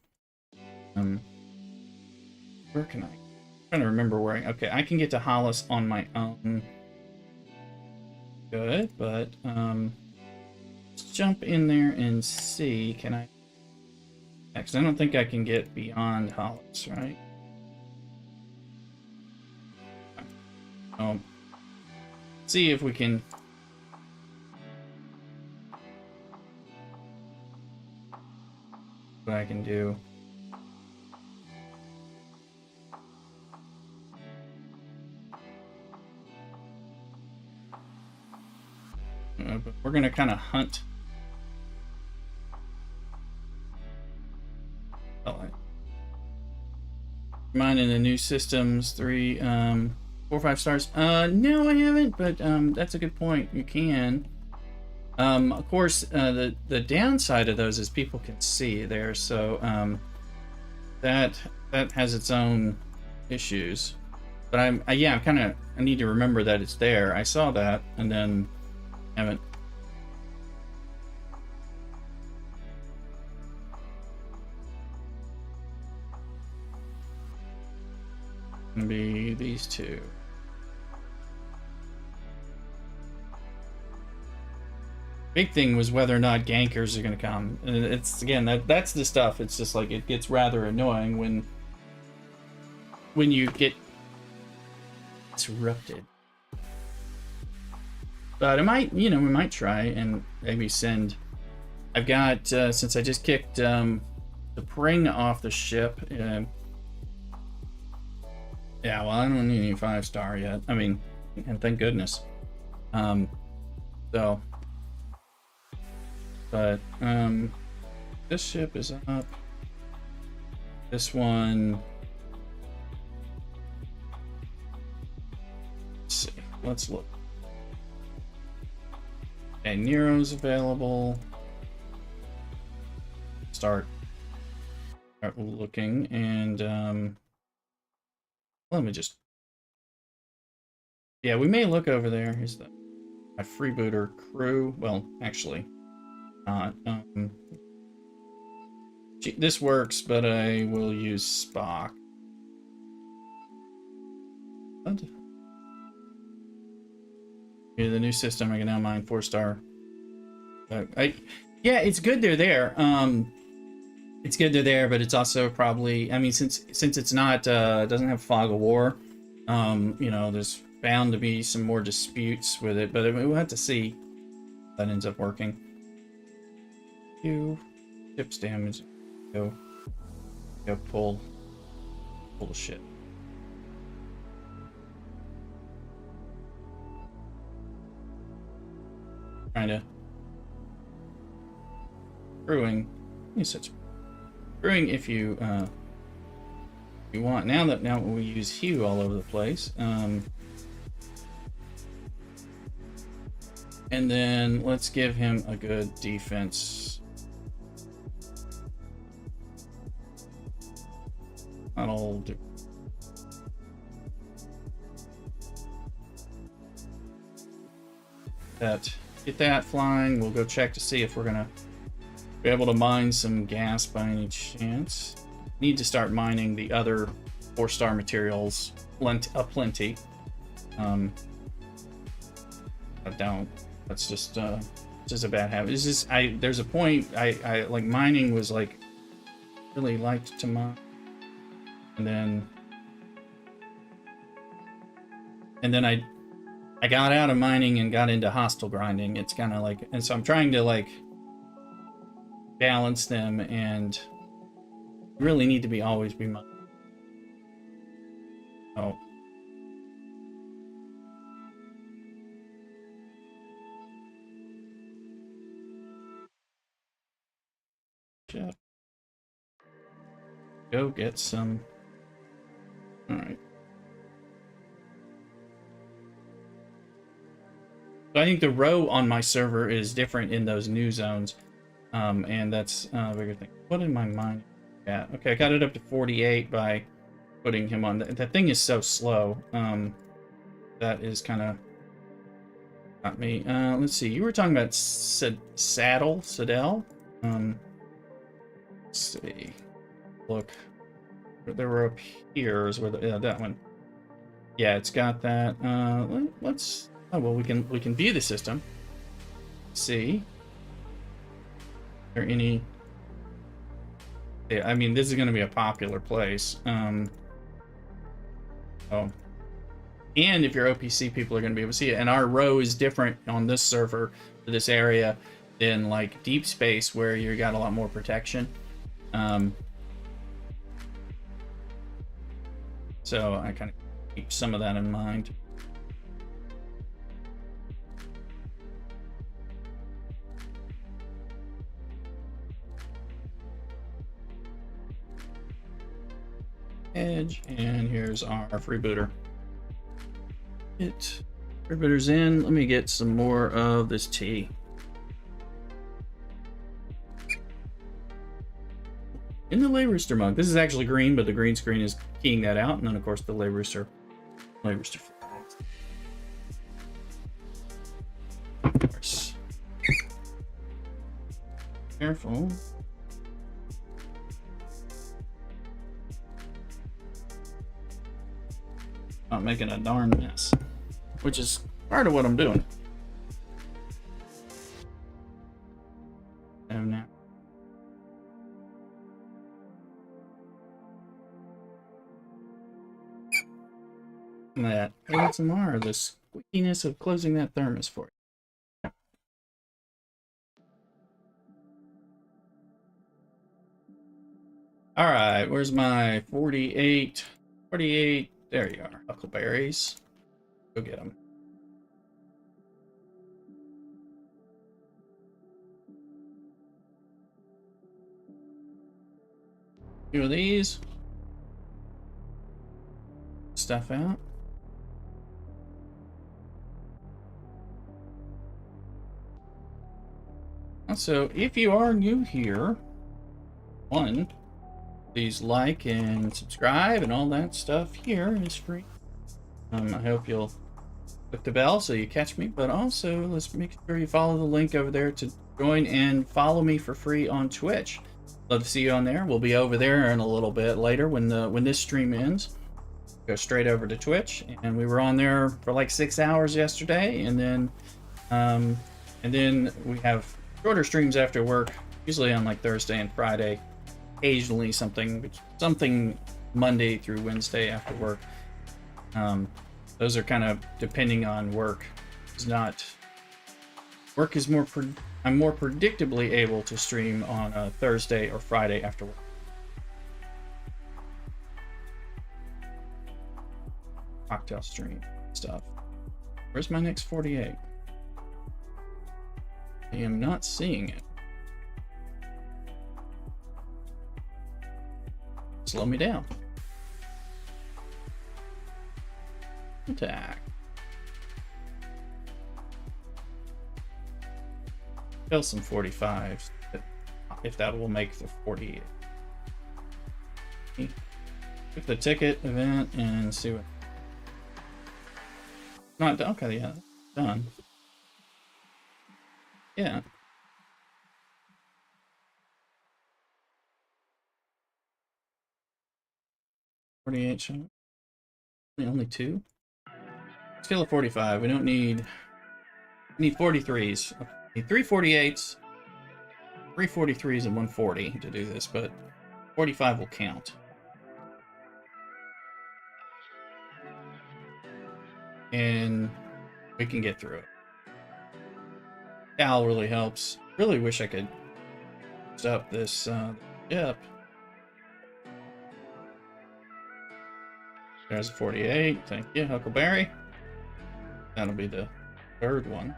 Where can I? I'm trying to remember where. Okay, I can get to Hollis on my own. Good, but let's jump in there and see. Can I? Because I don't think I can get beyond Hollis, right? See if we can. What I can do. But we're gonna kind of hunt. Mining the new systems, 3, 4, 5 stars. No, I haven't, but that's a good point. You can. Of course, the downside of those is people can see there, so that that has its own issues. But I need to remember that it's there. I saw that and then haven't. Gonna be these two. Big thing was whether or not gankers are gonna come. And it's again that's the stuff. It's just like it gets rather annoying when you get disrupted. But I might, we might try and maybe send. I've got since I just kicked the Pring off the ship. Yeah, well, I don't need any 5-star yet. I mean, and thank goodness. So, but this ship is up. This one. Let's see. Let's look. Okay, Nero's available. Start looking and let me just. Yeah, we may look over there. Here's my freebooter crew. Well, actually, not. This works, but I will use Spock. What? Yeah, the new system. I can now mine 4-star. Yeah, it's good they're there. It's good they're there, but it's also probably. I mean, since it's not doesn't have fog of war, there's bound to be some more disputes with it. But I mean, we'll have to see if that ends up working. Ships damage. Go pull the shit. Trying to brewing. Brewing if you want. Now we use Hue all over the place. And then let's give him a good defense. That'll do. Get that flying. We'll go check to see if we're gonna be able to mine some gas by any chance. Need to start mining the other 4-star materials plenty. I don't. That's just a bad habit. It's just there's a point I like mining was like really liked to mine, and then I got out of mining and got into hostile grinding. It's kind of like, and so I'm trying to like balance them, and really need to always be mining. Oh. Yeah. Go get some. All right. So I think the row on my server is different in those new zones, and that's a bigger thing. What in my mind? Yeah. Okay, I got it up to 48 by putting him on. That thing is so slow. That is kind of got me. Let's see. You were talking about Saddle. Let's see. Look, they were up here. Is where that one. Yeah, it's got that. Let's. Oh well, we can view the system. See. Are there any? Yeah, I mean, this is going to be a popular place. Oh. And if you're OPC, people are going to be able to see it. And our row is different on this server for this area than like Deep Space, where you got a lot more protection. So I kind of keep some of that in mind. Edge, and here's our freebooter. Freebooter's in. Let me get some more of this tea. in the Lay Rooster mug. This is actually green, but the green screen is keying that out, and then of course the Lay Rooster flag. Of course. Careful. Not making a darn mess, which is part of what I'm doing. Oh, now. That ASMR, the squeakiness of closing that thermos for you. All right, where's my 48? 48. There you are, huckleberries. Go get them. Few of these. Stuff out. Also, if you are new here, please like and subscribe, and all that stuff here is free. I hope you'll click the bell so you catch me, but also let's make sure you follow the link over there to join and follow me for free on Twitch. Love to see you on there. We'll be over there in a little bit later when this stream ends. Go straight over to Twitch, and we were on there for like 6 hours yesterday, and then we have shorter streams after work, usually on like Thursday and Friday. Occasionally something Monday through Wednesday after work. Those are kind of depending on work. I'm more predictably able to stream on a Thursday or Friday after work. Cocktail stream stuff. Where's my next 48? I am not seeing it. Slow me down. Attack. Kill some 45s, if that will make the 48. Click the ticket event and see what. Not done. Okay, yeah, done. Yeah. $48 shot. Only 2. Scale of 45. We don't need. We need 43s. We need 3 48s, 3 43s, and 140 to do this, but 45 will count. And we can get through it. Cal really helps. Really wish I could stop this ship. There's a 48. Thank you, Huckleberry. That'll be the 3rd one.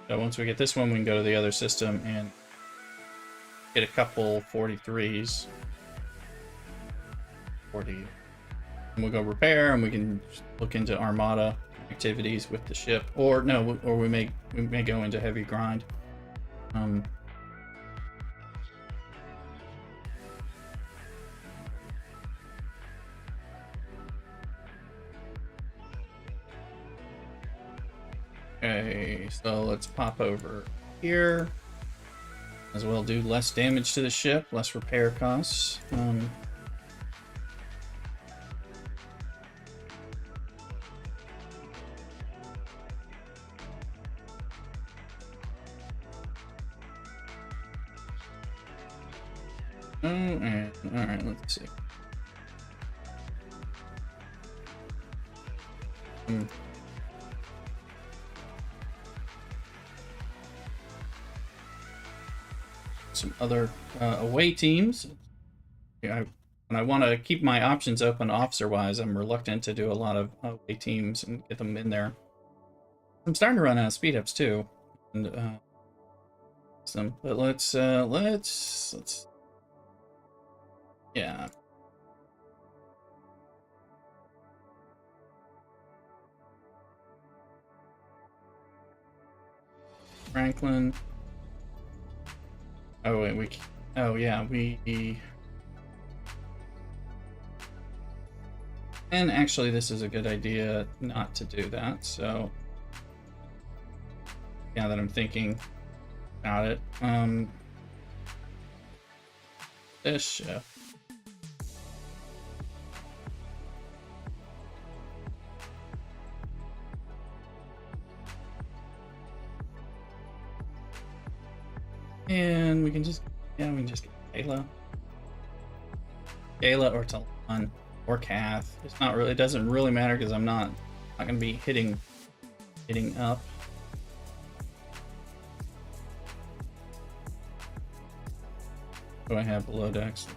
So once we get this one, we can go to the other system and get a couple 43s. 40. And we'll go repair, and we can look into Armada activities with the ship, or no, or we may go into heavy grind. Okay, so let's pop over here. As well do less damage to the ship, less repair costs. And all right, let's see. Some other away teams. Yeah, when I want to keep my options open officer-wise, I'm reluctant to do a lot of away teams and get them in there. I'm starting to run out of speed ups too, and Them, but let's yeah. Franklin. Oh wait, oh yeah, and actually this is a good idea not to do that, so now that I'm thinking about it, this ship. And we can just, yeah, we can just get Kayla or Talon or Kath. It's not really, it doesn't really matter because I'm not gonna be hitting up. What do I have below decks?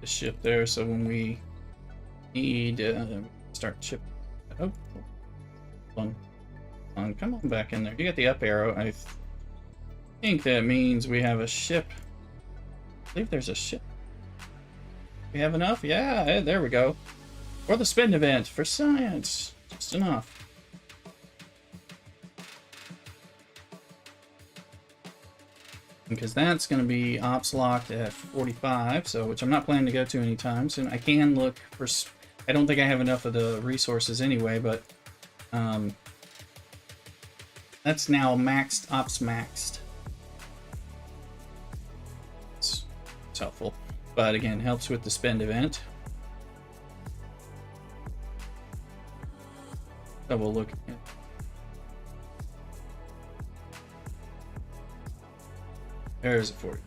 The ship there, so when we need start ship. Oh, come on back in there. You got the up arrow. I think that means we have a ship. I believe there's a ship. We have enough? Yeah, there we go. For the spin event for science, just enough. Because that's going to be ops locked at 45, so which I'm not planning to go to anytime soon. I can look for. I don't think I have enough of the resources anyway, but that's now maxed, ops maxed. It's helpful, but again, helps with the spend event. So we'll look. There's a 40.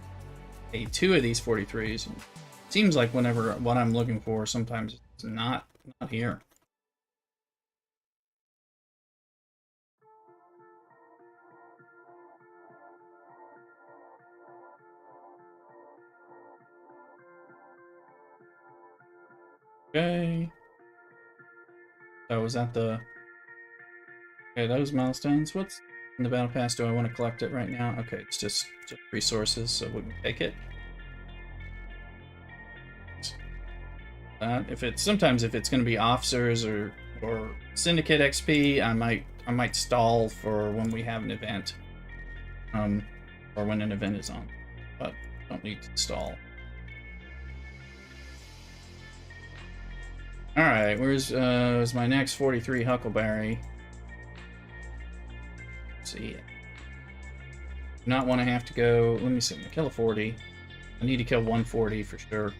Hey, two of these 43s. Seems like whenever what I'm looking for, sometimes it's not here. Okay. So was that the? Okay, those milestones. What's in the battle pass? Do I want to collect it right now? Okay, it's just resources, so we can take it. If it's sometimes if it's going to be officers or syndicate XP, I might stall for when we have an event, or when an event is on, but don't need to stall. All right, where's my next 43 Huckleberry? Let's see. Do not want to have to go. Let me see. Kill a 40. I need to kill 140 for sure.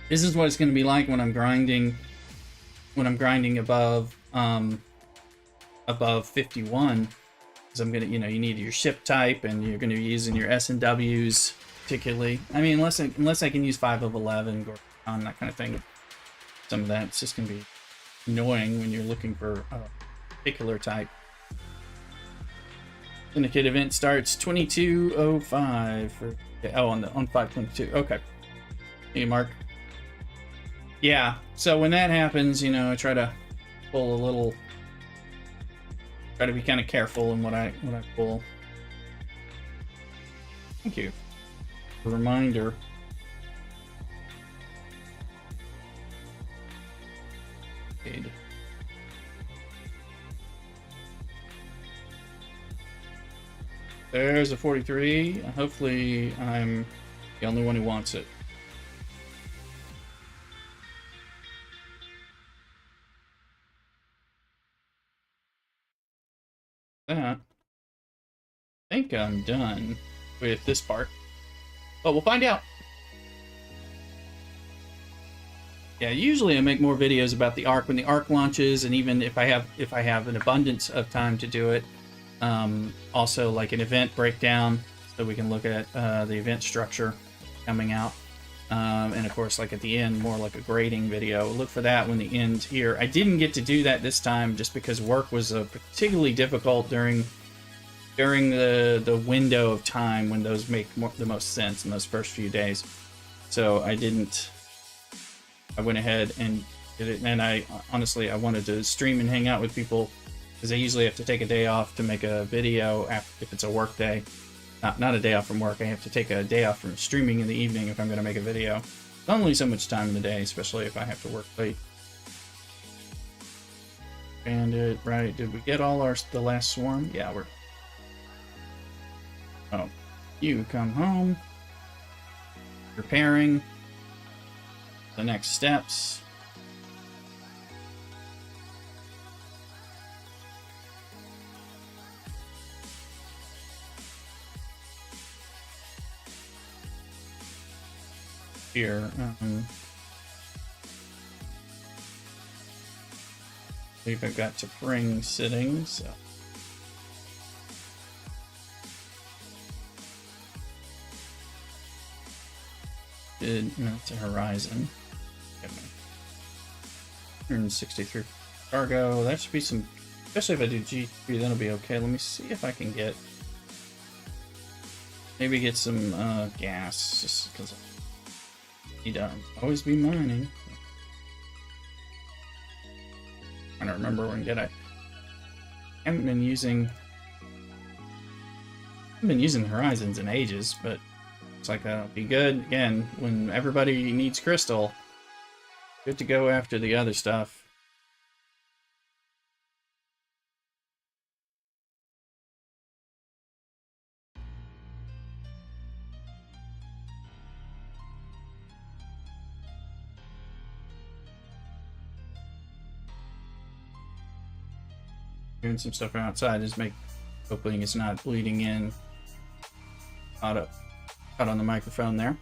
This is what it's going to be like when I'm grinding. When I'm grinding above 51, because I'm gonna, you need your ship type, and you're going to be using your S&Ws particularly. I mean, unless I can use 5 of 11 or on that kind of thing. Some of that's just going to be annoying when you're looking for a particular type. Syndicate event starts 22:05 for on 5/22. Okay. Hey, Mark. Yeah. So when that happens, I try to pull a little. Try to be kind of careful in what I pull. Thank you. A reminder. Good. There's a 43. Hopefully I'm the only one who wants it. That. I think I'm done with this part. But we'll find out. Yeah, usually I make more videos about the Ark when the Ark launches, and even if I have an abundance of time to do it. Also like an event breakdown, so we can look at the event structure coming out. And of course, like at the end, more like a grading video. Look for that when the end here. I didn't get to do that this time just because work was particularly difficult during the window of time when those make the most sense in those first few days. So I went ahead and did it, and I honestly wanted to stream and hang out with people because I usually have to take a day off to make a video if it's a work day. Not a day off from work. I have to take a day off from streaming in the evening if I'm going to make a video. It's only so much time in the day, especially if I have to work late. Bandit, right? Did we get all the last swarm? Yeah, we're... Oh, you come home. Preparing the next steps. Here, I believe I've got to bring sitting, so. No, it's a horizon. 163 cargo. That should be some, especially if I do G3, that'll be okay. Let me see if I can maybe get some gas, just because I need to always be mining. I don't remember when I haven't been using horizons in ages, but looks like that'll be good. Again, when everybody needs crystal, good to go after the other stuff. Doing some stuff outside, just hoping it's not bleeding in. Caught on the microphone there.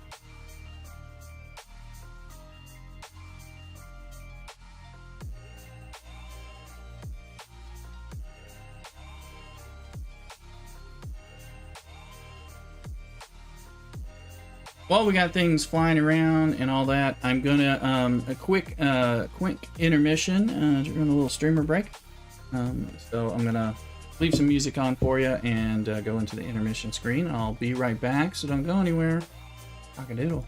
While we got things flying around and all that, I'm gonna a quick intermission, doing a little streamer break. So I'm gonna leave some music on for you and go into the intermission screen. I'll be right back, so don't go anywhere. CockADoodle.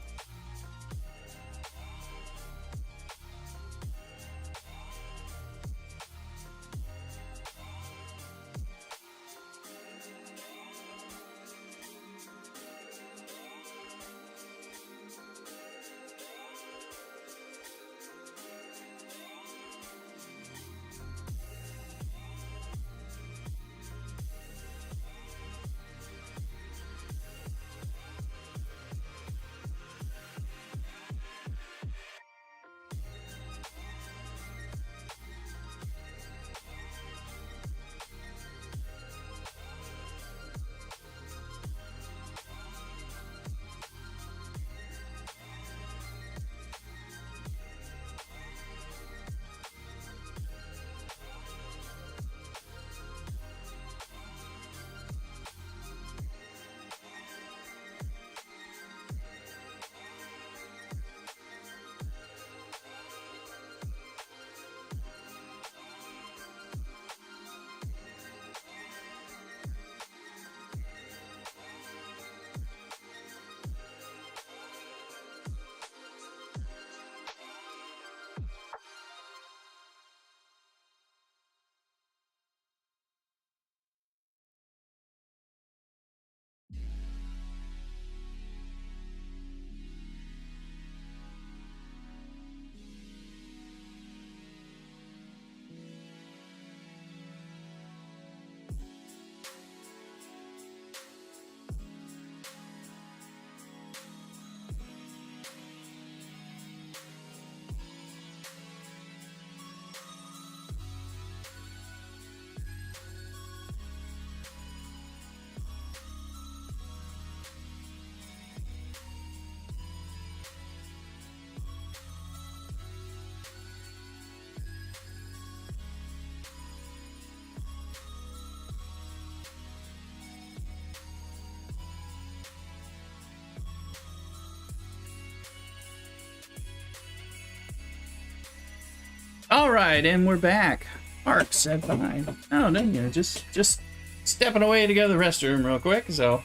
All right, and we're back. Mark said bye. Oh, didn't you? Just stepping away to go to the restroom real quick. So,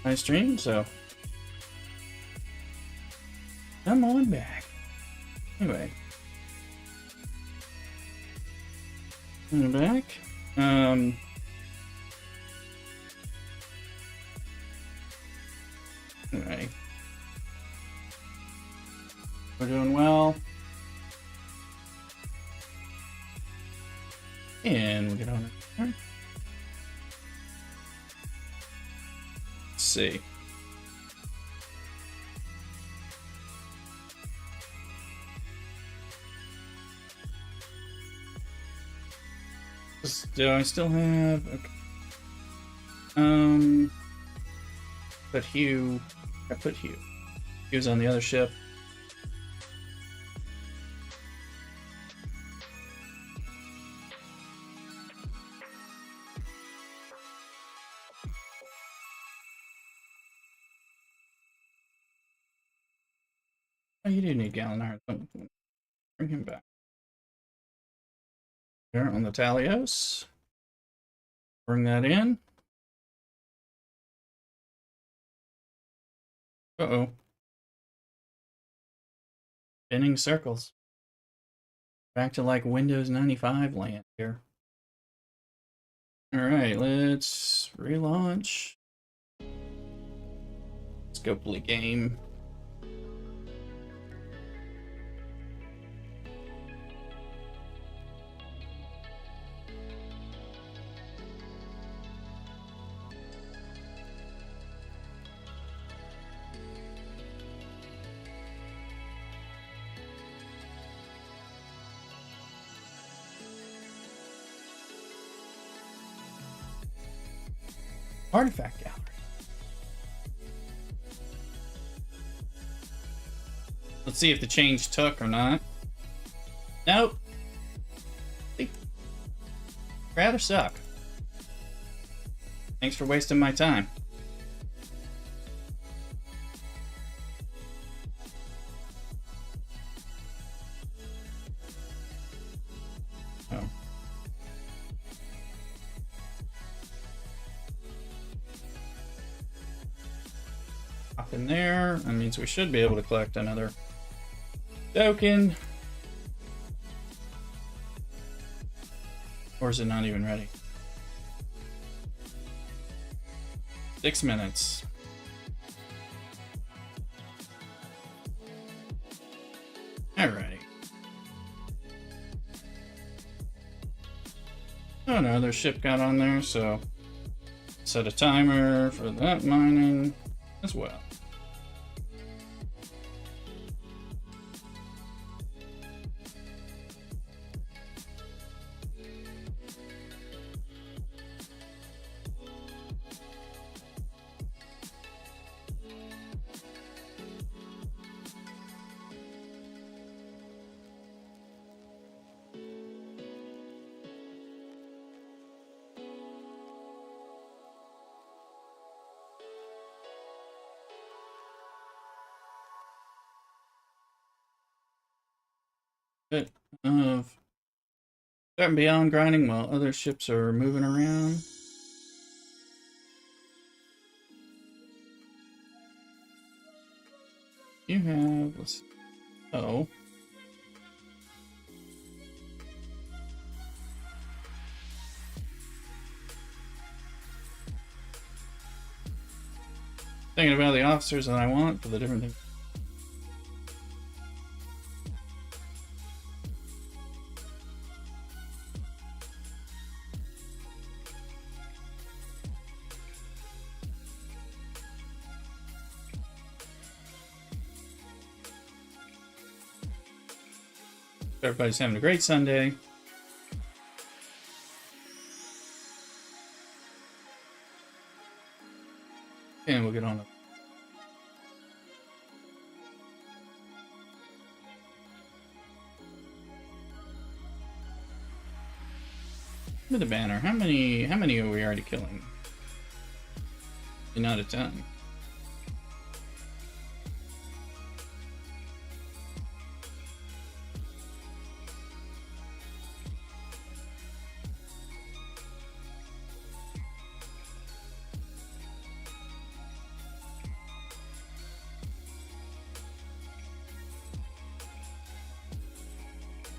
nice stream. So, come on back. Anyway, I'm back. Alright. We're doing well. And we'll get on it. Let's see. Do I still have... Okay. Put Hugh... I put Hugh. Hugh's on the other ship. Oh, you do need Gallon Iron. Bring him back. There on the Talios. Bring that in. Uh-oh. Spinning circles. Back to like Windows 95 land here. Alright, let's relaunch. Let's go play game. Artifact gallery. Let's see if the change took or not. Nope. Rather suck. Thanks for wasting my time. Oh. Up in there. That means we should be able to collect another token. Or is it not even ready? 6 minutes. Alrighty. Oh no, their ship got on there, so set a timer for that mining as well. Bit of starting beyond grinding while other ships are moving around. You have, let's see. Oh. Thinking about the officers that I want for the different things. Everybody's having a great Sunday. And we'll get on it. With the banner, how many are we already killing? Not a ton.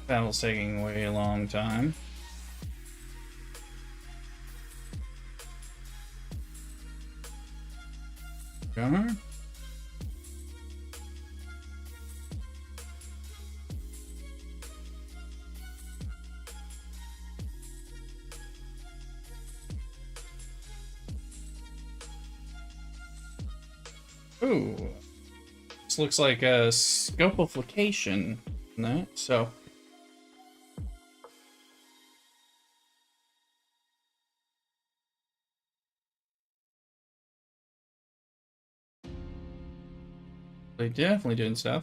battle's taking way a long time. Gunner. Ooh, this looks like a scopification in that, so. They definitely doing stuff.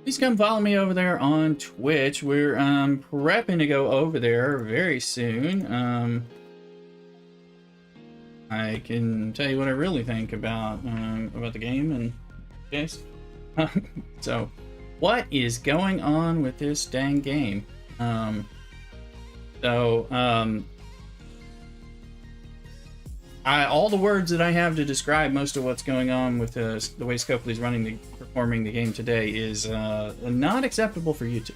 Please come follow me over there on Twitch. We're prepping to go over there very soon. I can tell you what I really think about the game and yes. So, what is going on with this dang game? All the words that I have to describe most of what's going on with the way Scopely's performing the game today is not acceptable for YouTube.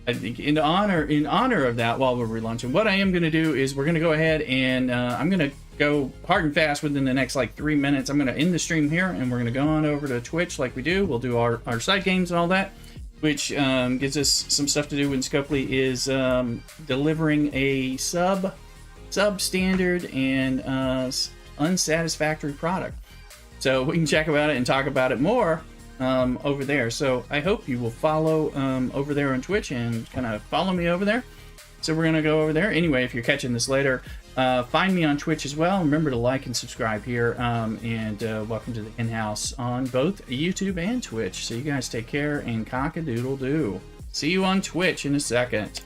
I think in honor of that, while we're relaunching, what I am going to do is we're going to go ahead and I'm going to go hard and fast within the next like 3 minutes. I'm going to end the stream here and we're going to go on over to Twitch like we do. We'll do our side games and all that, which gives us some stuff to do when Scopely is delivering a substandard and unsatisfactory product. So we can check about it and talk about it more over there. So I hope you will follow over there on Twitch and kind of follow me over there. So we're going to go over there. Anyway, if you're catching this later, find me on Twitch as well. Remember to like and subscribe here. And welcome to the in-house on both YouTube and Twitch. So you guys take care and cock-a-doodle-doo. See you on Twitch in a second.